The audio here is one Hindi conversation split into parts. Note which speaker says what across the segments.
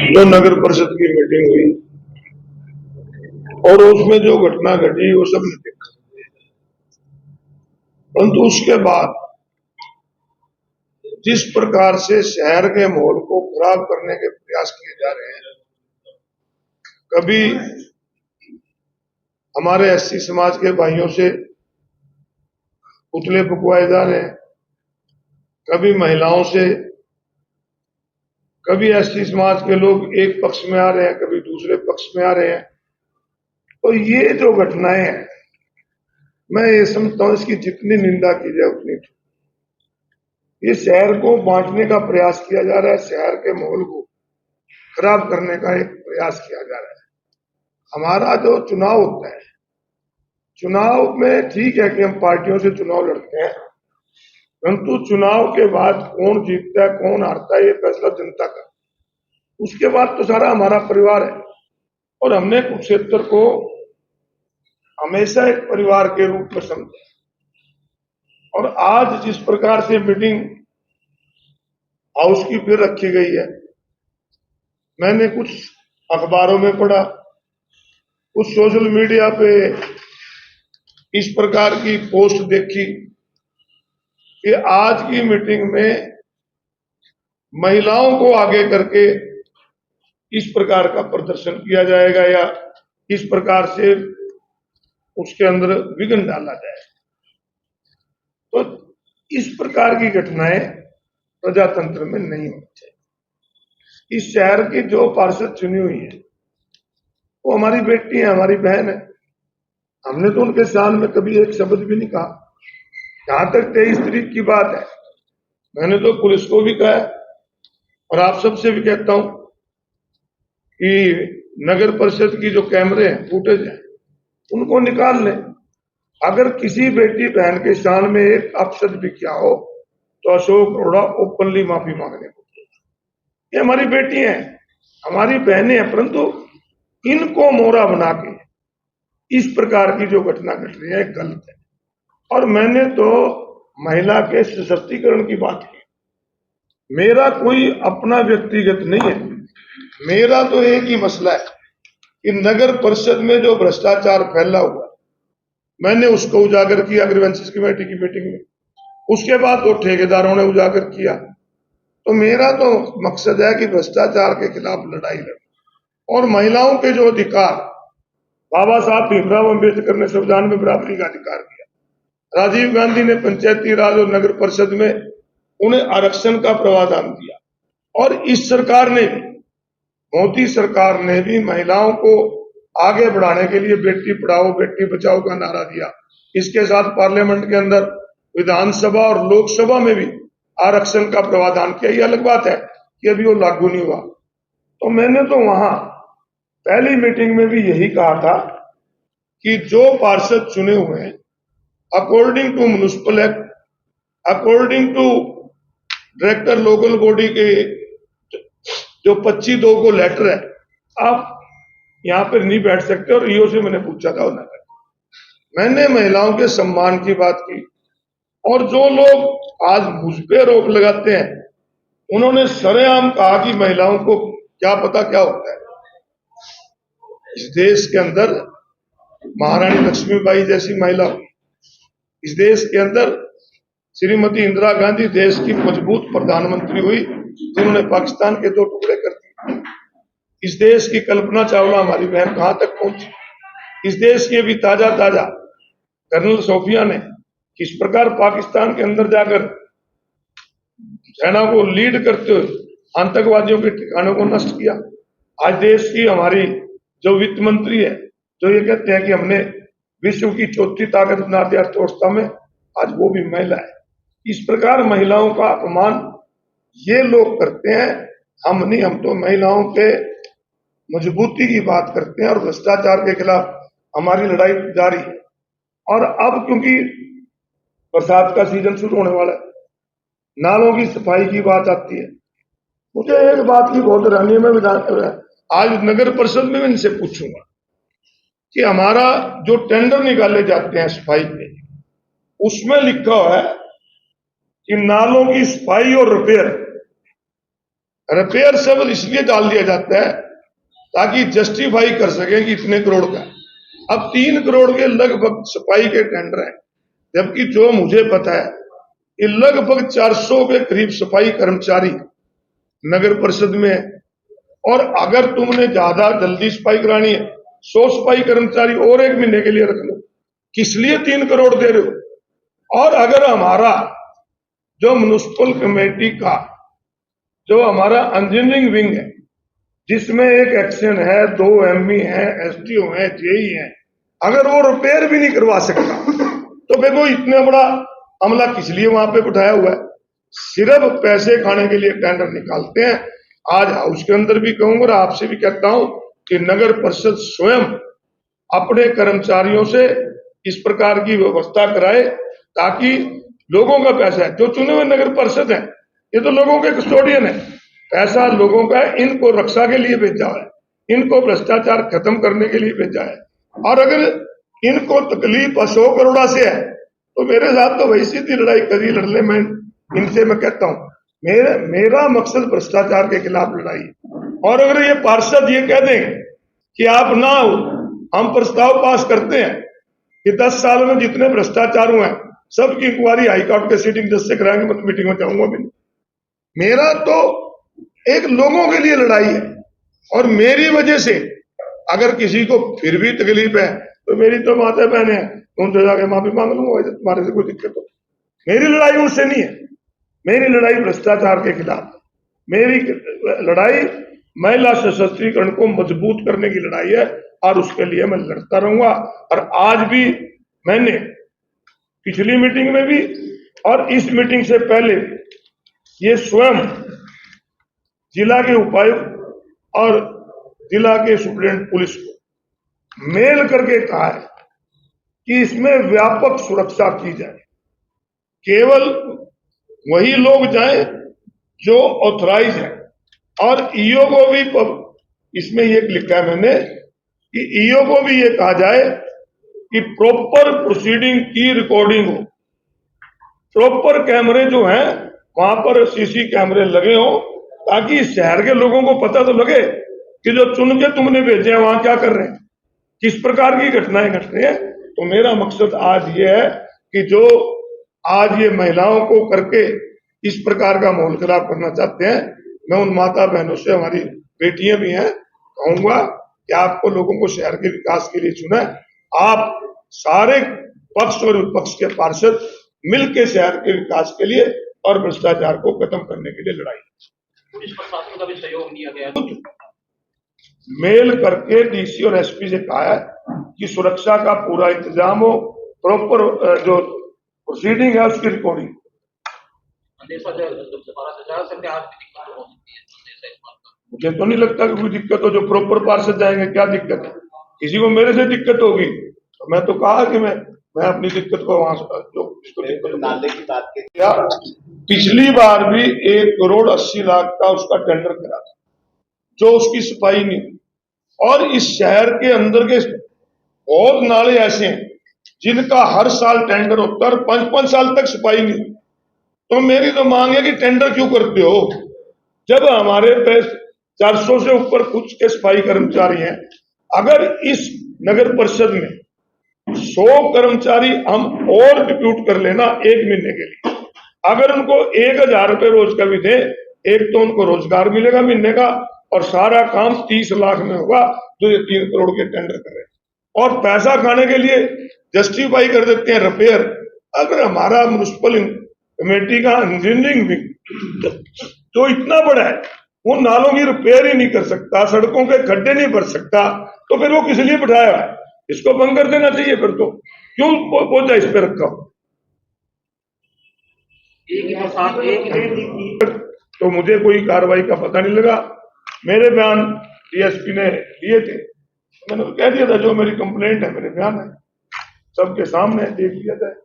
Speaker 1: जो नगर परिषद की मीटिंग हुई और उसमें जो घटना घटी वो सब ने देखा, परंतु उसके बाद जिस प्रकार से शहर के माहौल को खराब करने के प्रयास किए जा रहे हैं, कभी हमारे एससी समाज के भाइयों से पुतले फुकवाए जा रहे हैं, कभी महिलाओं से, कभी एससी समाज के लोग एक पक्ष में आ रहे हैं, कभी दूसरे पक्ष में आ रहे हैं। तो ये जो घटनाएं हैं, मैं ये समझता हूं इसकी जितनी निंदा की जाए उतनी ठीक। ये शहर को बांटने का प्रयास किया जा रहा है, शहर के माहौल को खराब करने का एक प्रयास किया जा रहा है। हमारा जो चुनाव होता है, चुनाव में ठीक है कि हम पार्टियों से चुनाव लड़ते हैं, परंतु चुनाव के बाद कौन जीतता है कौन हारता है ये फैसला जनता का। उसके बाद तो सारा हमारा परिवार है और हमने कुरुक्षेत्र को हमेशा एक परिवार के रूप में समझा। और आज जिस प्रकार से मीटिंग हाउस की फिर रखी गई है, मैंने कुछ अखबारों में पढ़ा, कुछ सोशल मीडिया पे इस प्रकार की पोस्ट देखी कि आज की मीटिंग में महिलाओं को आगे करके इस प्रकार का प्रदर्शन किया जाएगा या इस प्रकार से उसके अंदर विघ्न डाला जाए। तो इस प्रकार की घटनाएं प्रजातंत्र में नहीं होनी चाहिए। इस शहर की जो पार्षद चुनी हुई है वो हमारी बेटी है, हमारी बहन है। हमने तो उनके शान में कभी एक शब्द भी नहीं कहा। जहां तक 23 तारीख की बात है, मैंने तो पुलिस को भी कहा और आप सबसे भी कहता हूं कि नगर परिषद की जो कैमरे हैं, फुटेज है, उनको निकाल लें। अगर किसी बेटी बहन के शान में एक अपशब्द भी किया हो तो अशोक अरोड़ा ओपनली माफी मांगने को। ये हमारी बेटी हैं, हमारी बहनें हैं, परंतु इनको मोहरा बना के इस प्रकार की जो घटना घट रही है गलत है। और मैंने तो महिला के सशक्तिकरण की बात की। मेरा कोई अपना व्यक्तिगत नहीं है, मेरा तो एक ही मसला है कि नगर परिषद में जो भ्रष्टाचार फैला हुआ, मैंने उसको उजागर किया ग्रीवेंसेस कमेटी की मीटिंग में। उसके बाद तो ठेकेदारों ने उजागर किया। तो मेरा तो मकसद है कि भ्रष्टाचार के खिलाफ लड़ाई लड़े और महिलाओं के जो अधिकार, बाबा साहब भीमराव अम्बेडकर ने संविधान में बराबरी का अधिकार दिया, राजीव गांधी ने पंचायती राज और नगर परिषद में उन्हें आरक्षण का प्रावधान दिया, और इस सरकार ने भी, मोदी सरकार ने भी महिलाओं को आगे बढ़ाने के लिए बेटी पढ़ाओ बेटी बचाओ का नारा दिया। इसके साथ पार्लियामेंट के अंदर विधानसभा और लोकसभा में भी आरक्षण का प्रावधान किया। ये अलग बात है कि अभी वो लागू नहीं हुआ। तो मैंने तो वहां पहली मीटिंग में भी यही कहा था कि जो पार्षद चुने हुए हैं according to municipal act, according to director local body के जो 25(2) को लेटर है, आप यहां पर नहीं बैठ सकते। और ईओ से मैंने पूछा था, मैंने महिलाओं के सम्मान की बात की। और जो लोग आज मुझ पे आरोप लगाते हैं, उन्होंने सरेआम कहा कि महिलाओं को क्या पता क्या होता है। इस देश के अंदर महारानी लक्ष्मीबाई जैसी महिला हुई, इस देश के अंदर श्रीमती इंदिरा गांधी देश की मजबूत प्रधानमंत्री हुई जिन्होंने पाकिस्तान के 2 टुकड़े कर दिए। इस देश की कल्पना चावला हमारी बहन कहां तक पहुंची। इस देश की अभी ताजा कर्नल सोफिया ने किस प्रकार पाकिस्तान के अंदर जाकर सेना को लीड करते हुए आतंकवादियों के ठिकानों को नष्ट किया। आज देश की हमारी जो वित्त मंत्री है, जो ये कहते हैं कि हमने विश्व की 4थी ताकत बना दी अर्थव्यवस्था में, आज वो भी महिला है। इस प्रकार महिलाओं का अपमान ये लोग करते हैं, हम नहीं। हम तो महिलाओं के मजबूती की बात करते हैं और भ्रष्टाचार के खिलाफ हमारी लड़ाई जारी है। और अब क्योंकि बरसात का सीजन शुरू होने वाला है, नालों की सफाई की बात आती है, मुझे एक बात की बहुत हैरानी है। मैं आज नगर परिषद में इनसे पूछूंगा कि हमारा जो टेंडर निकाले जाते हैं सफाई के, उसमें लिखा हुआ है कि नालों की सफाई और रिपेयर रिपेयर शब्द इसलिए डाल दिया जाता है ताकि जस्टिफाई कर सकें कि इतने करोड़ का। अब 3 करोड़ के लगभग सफाई के टेंडर हैं, जबकि जो मुझे पता है कि लगभग 400 के करीब सफाई कर्मचारी नगर परिषद में है। और अगर तुमने ज्यादा जल्दी सफाई करानी है, 100 सफाई कर्मचारी और 1 महीने के लिए रख लो, किस लिए 3 करोड़ दे रहे हो? और अगर हमारा जो म्युनिसिपल कमेटी का जो हमारा इंजीनियरिंग विंग है, जिसमें एक एक्शन है, 2 ME है, SDO है, JE है, अगर वो रिपेयर भी नहीं करवा सकता तो फिर वो इतना बड़ा अमला किस लिए वहां पे उठाया हुआ है? सिर्फ पैसे खाने के लिए टेंडर निकालते हैं। आज हाउस के अंदर भी कहूंगा और आपसे भी कहता हूं कि नगर परिषद स्वयं अपने कर्मचारियों से इस प्रकार की व्यवस्था कराए ताकि लोगों का पैसा है, जो चुने हुए नगर परिषद है, ये तो लोगों के कस्टोडियन है, पैसा लोगों का है, इनको रक्षा के लिए भेजा है, इनको भ्रष्टाचार खत्म करने के लिए भेजा है। और अगर इनको तकलीफ 100 करोड़ से है तो मेरे साथ तो वही सीधी लड़ाई कभी लड़ ले। मैं इनसे मैं कहता हूं मेरा मकसद भ्रष्टाचार के खिलाफ लड़ाई है। और अगर ये पार्षद ये कह दें कि आप ना हो, हम प्रस्ताव पास करते हैं कि 10 साल में जितने भ्रष्टाचार हुए हैं सबकी इंक्वायरी हाईकोर्ट के सिटिंग जज से कराएंगे, मैं तो मीटिंग में जाऊंगा भी नहीं। मेरा तो एक लोगों के लिए लड़ाई है और मेरी वजह से अगर किसी को फिर भी तकलीफ है तो मेरी तो माता बहन है, उनसे जाके माफी मांग लूंगा तुम्हारे से कोई दिक्कत हो। मेरी लड़ाई उनसे नहीं है, मेरी लड़ाई भ्रष्टाचार के खिलाफ, मेरी लड़ाई महिला सशक्तिकरण को मजबूत करने की लड़ाई है और उसके लिए मैं लड़ता रहूंगा। और आज भी मैंने पिछली मीटिंग में भी और इस मीटिंग से पहले ये स्वयं जिला के उपायुक्त और जिला के सुप्रीडेंट पुलिस को मेल करके कहा है कि इसमें व्यापक सुरक्षा की जाए, केवल वही लोग जाएं जो ऑथराइज है। और ईओ को भी इसमें ये लिखा है मैंने कि ईओ को भी ये कहा जाए कि प्रॉपर प्रोसीडिंग की रिकॉर्डिंग हो, प्रॉपर कैमरे जो हैं वहां पर सीसी कैमरे लगे हो ताकि शहर के लोगों को पता तो लगे कि जो चुन के तुमने भेजे हैं वहां क्या कर रहे हैं, किस प्रकार की घटनाएं घट रही है। तो मेरा मकसद आज ये है कि जो आज ये महिलाओं को करके इस प्रकार का माहौल खराब करना चाहते हैं, मैं उन माता बहनों से, हमारी बेटियां भी हैं, कहूंगा कि आपको लोगों को शहर के विकास के लिए चुना है। आप सारे पक्ष और विपक्ष के पार्षद मिलकर शहर के विकास के लिए और भ्रष्टाचार को खत्म करने के लिए लड़ाई।
Speaker 2: पुलिस प्रशासन का भी सहयोग लिया गया,
Speaker 1: मेल करके डीसी और एसपी से कहा है कि सुरक्षा का पूरा इंतजाम हो, प्रॉपर जो प्रोसीडिंग है उसकी रिकॉर्डिंग। मुझे तो नहीं लगता कि कोई दिक्कत हो, जो प्रॉपर पार्षद जाएंगे क्या दिक्कत है? किसी को मेरे से दिक्कत होगी तो मैं तो कहा कि मैं अपनी दिक्कत को वहां जो
Speaker 3: नाले की बात की,
Speaker 1: क्या पिछली बार भी 1,80,00,000 का उसका टेंडर करा था, जो उसकी सफाई नहीं। और इस शहर के अंदर के बहुत नाले ऐसे हैं जिनका हर साल टेंडर होता है और 5-5 साल तक सफाई नहीं। तो मेरी तो मांग है कि टेंडर क्यों करते हो जब हमारे पास 400 से ऊपर कुछ के सफाई कर्मचारी हैं। अगर इस नगर परिषद में 100 कर्मचारी हम और डिप्यूट कर लेना 1 महीने के लिए, अगर उनको 1,000 रुपए रोज का भी दे, एक तो उनको रोजगार मिलेगा महीने का और सारा काम 30 लाख में होगा जो ये 3 करोड़ के टेंडर कर रहे हैं। और पैसा खाने के लिए जस्टिफाई कर देते हैं रिपेयर। अगर हमारा म्युनिसिपल कमेटी का इंजीनियरिंग विंग जो इतना बड़ा है वो नालों की रिपेयर ही नहीं कर सकता, सड़कों के खड्डे नहीं भर सकता, तो फिर वो किस लिए बिठाया है? इसको बंद कर देना चाहिए। फिर तो क्यों बोझा इस पे रखा? तो मुझे कोई कार्रवाई का पता नहीं लगा। मेरे बयान डीएसपी ने लिए थे, मैंने कह दिया था जो मेरी कंप्लेंट है मेरे बयान है सबके सामने देख लिया जाए।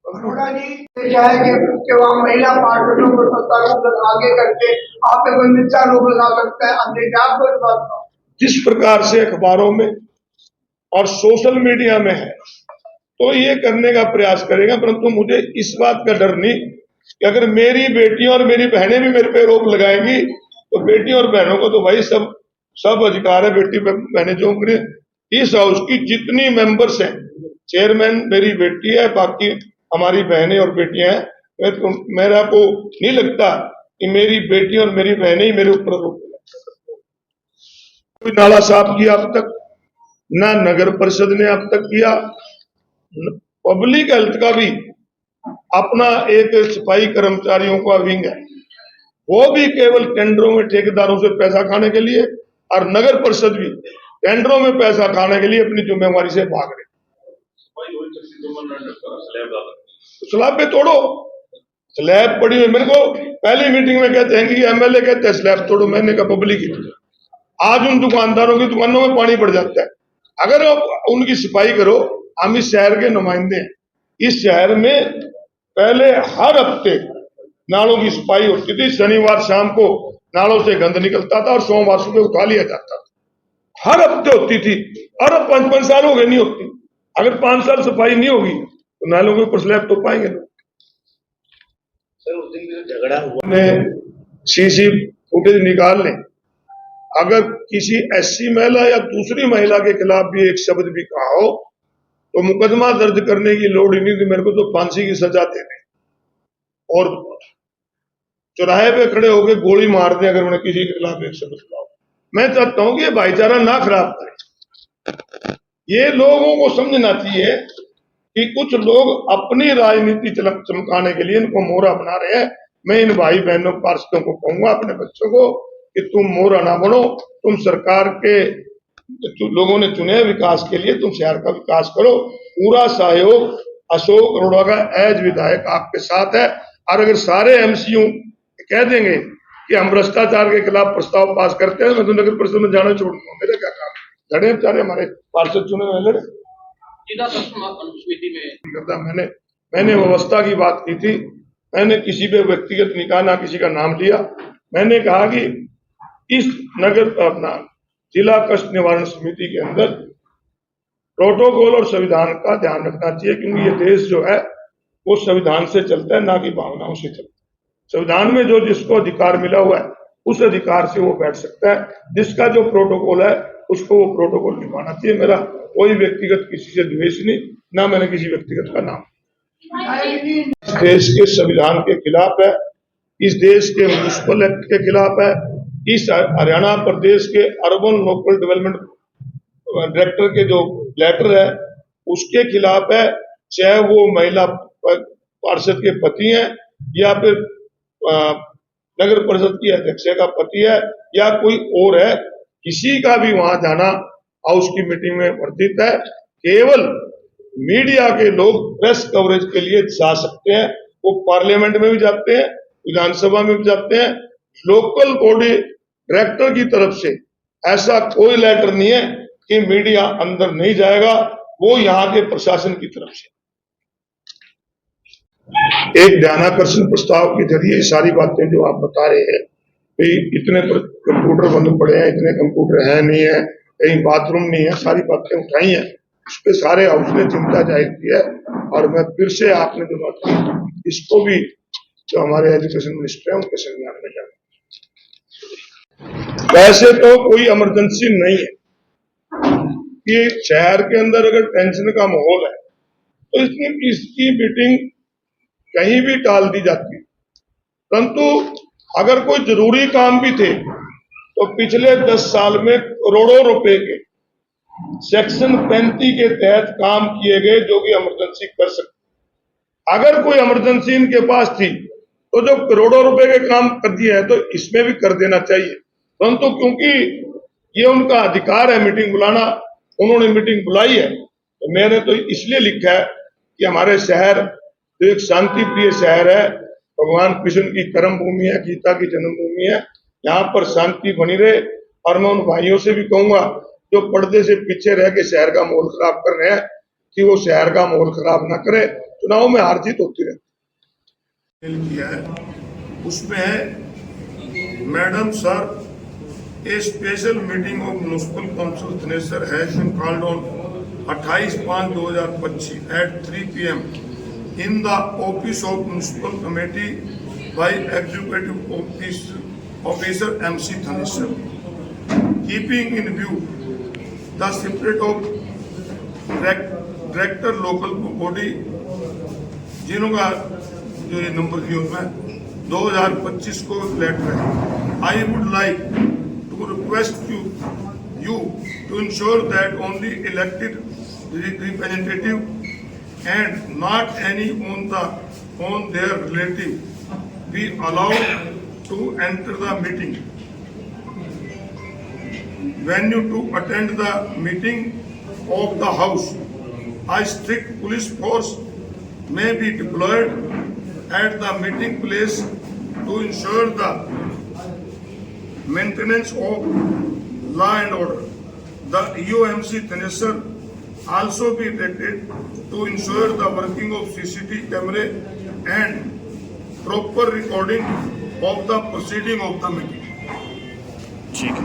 Speaker 4: कि वहाँ महिला पार्षदों को सत्तारूढ़ आगे करके आप पे कोई मिथ्या आरोप लगा सकते हैं, अंधेरे आपको इस बात का
Speaker 1: जिस प्रकार से अखबारों में और सोशल मीडिया में है तो ये करने का प्रयास करेगा, परंतु मुझे इस बात का डर नहीं कि अगर मेरी बेटियां और मेरी बहनें भी मेरे पे आरोप लगाएंगी तो बेटियों और बहनों को तो भाई सब अधिकार है। बेटी बहनें जो करें, इस हाउस की जितनी मेंबर्स हैं, चेयरमैन मेरी बेटी है, बाकी हमारी बहनें और बेटियां हैं। मेरा को नहीं लगता कि मेरी बेटी और मेरी बहनें ही मेरे ऊपर रोक कोई नाला साफ किया अब तक, ना नगर परिषद ने अब तक किया। पब्लिक हेल्थ का भी अपना एक सफाई कर्मचारियों का विंग है, वो भी केवल टेंडरों में ठेकेदारों से पैसा खाने के लिए, और नगर परिषद भी टेंडरों में पैसा खाने के लिए अपनी जिम्मेवारी से भाग रहे। स्लैब पे तोड़ो, स्लैब पड़ी हुई। मेरे को पहली मीटिंग में कहते हैं कि एमएलए कहते हैं स्लैब तोड़ो, मैंने कहा पब्लिक ही। आज उन दुकानदारों की दुकानों में पानी पड़ जाता है। अगर आप उनकी सफाई करो, हम इस शहर के नुमाइंदे हैं। इस शहर में पहले हर हफ्ते नालों की सफाई होती थी। शनिवार शाम को नालों से गंद निकलता था और सोमवार सुबह उठा लिया जाता था। हर हफ्ते होती थी, और अब 5-5 साल हो गए नहीं होती। अगर 5 साल सफाई नहीं होगी तो नालों के ऊपर स्लैब तो पाएंगे लोग।
Speaker 2: सर उस दिन भी झगड़ा हुआ,
Speaker 1: सीसी फुटेज निकाल लें। अगर किसी ऐसी महिला या दूसरी महिला के खिलाफ भी एक शब्द भी कहा हो तो मुकदमा दर्ज करने की लोड़ ही नहीं थी। मेरे को तो फांसी की सजा दे दें और चौराहे पे खड़े होकर गोली मार दें अगर मैंने किसी के खिलाफ एक शब्द कहा। मैं चाहता हूं कि ये भाईचारा ना खराब करें। ये लोगों को समझना चाहिए कि कुछ लोग अपनी राजनीति चमकाने के लिए इनको मोहरा बना रहे हैं। मैं इन भाई बहनों पार्षदों को कहूंगा, अपने बच्चों को, कि तुम मोहरा ना बनो। तुम सरकार के लोगों ने चुने विकास के लिए, तुम शहर का विकास करो। पूरा सहयोग अशोक अरोड़ा का एज विधायक आपके साथ है। और अगर सारे एमसीयू कह देंगे कि हम भ्रष्टाचार के खिलाफ प्रस्ताव पास करते हैं, मैं तो नगर परिषद में जाना छोड़ दूंगा। मेरा क्या काम, लड़े बेचारे हमारे पार्षद चुने हुए लड़े।
Speaker 2: जिला समिति में
Speaker 1: मैंने व्यवस्था की बात की थी। मैंने किसी पे व्यक्तिगत नहीं कहा, ना किसी का नाम लिया। मैंने कहा कि इस नगर अपना जिला कष्ट निवारण समिति के अंदर प्रोटोकॉल और संविधान का ध्यान रखना चाहिए, क्योंकि ये देश जो है वो संविधान से चलता है, ना कि भावनाओं से चलता है। संविधान में जो जिसको अधिकार मिला हुआ है उस अधिकार से वो बैठ सकता है। जिसका जो प्रोटोकॉल है उसको वो प्रोटोकॉल निभाना चाहिए। मेरा कोई व्यक्तिगत किसी से द्वेष नहीं, ना मैंने किसी व्यक्तिगत का नाम। इस देश के संविधान के खिलाफ है, इस देश के म्युनिसिपल एक्ट के खिलाफ है, इस हरियाणा प्रदेश के अर्बन लोकल डेवलपमेंट डायरेक्टर के जो लेटर है उसके खिलाफ है। चाहे वो महिला पार्षद के पति हैं या फिर नगर परिषद की अध्यक्ष का पति है या कोई और है, किसी का भी वहां जाना हाउस की मीटिंग में वर्जित है। केवल मीडिया के लोग प्रेस कवरेज के लिए जा सकते हैं। वो पार्लियामेंट में भी जाते हैं, विधानसभा में भी जाते हैं। लोकल बॉडी डायरेक्टर की तरफ से ऐसा कोई लेटर नहीं है कि मीडिया अंदर नहीं जाएगा। वो यहाँ के प्रशासन की तरफ से एक ध्यानाकर्षण प्रस्ताव के जरिए सारी बातें जो आप बता रहे हैं, इतने कंप्यूटर बंद पड़े हैं, इतने कंप्यूटर है नहीं है, कहीं बाथरूम नहीं है, सारी बातें उठाई हैं। उस पर सारे हाउस ने चिंता जाहिर की है। और मैं फिर से आपने जो बात की इसको भी जो हमारे एजुकेशन मिनिस्टर है उनके संज्ञान में जाना। वैसे तो कोई इमरजेंसी नहीं है कि शहर के अंदर अगर टेंशन का माहौल है तो इसकी मीटिंग कहीं भी टाल दी जाती है। परंतु अगर कोई जरूरी काम भी थे तो पिछले 10 साल में करोड़ों रुपए के सेक्शन 35 के तहत काम किए गए जो कि इमरजेंसी कर सकते। अगर कोई इमरजेंसी इनके पास थी तो जो करोड़ों रुपए के काम कर दिए हैं तो इसमें भी कर देना चाहिए। परंतु क्योंकि ये उनका अधिकार है मीटिंग बुलाना, उन्होंने मीटिंग बुलाई है, तो मैंने तो इसलिए लिखा है कि हमारे शहर जो एक शांति प्रिय शहर है, भगवान कृष्ण की कर्म भूमि है, गीता की जन्मभूमि है, यहाँ पर शांति बनी रहे। और मैं उन भाइयों से भी कहूंगा जो पर्दे से पीछे रह के शहर का माहौल खराब कर रहे हैं कि वो शहर का माहौल खराब ना करे। चुनाव में हार जीत होती रहती किया है उसमें है madam sir a special meeting of municipal council Thanesar has been called on 28/5/2025 at 3 PM in the office of municipal committee by executive office Officer MC Thanesar, keeping in view the spirit of director local body, जिनों का जो ये नंबर दिया उनमें 2025 को लेटर है. I would like to request you to ensure that only elected representative and not any on their relative be allowed to enter the meeting venue to attend the meeting of the house. A strict police force may be deployed at the meeting place to ensure the maintenance of law and order. The EOMC Thanesar also be directed to ensure the working of CCTV camera and proper recording of the proceeding of the meeting.
Speaker 3: ठीक है.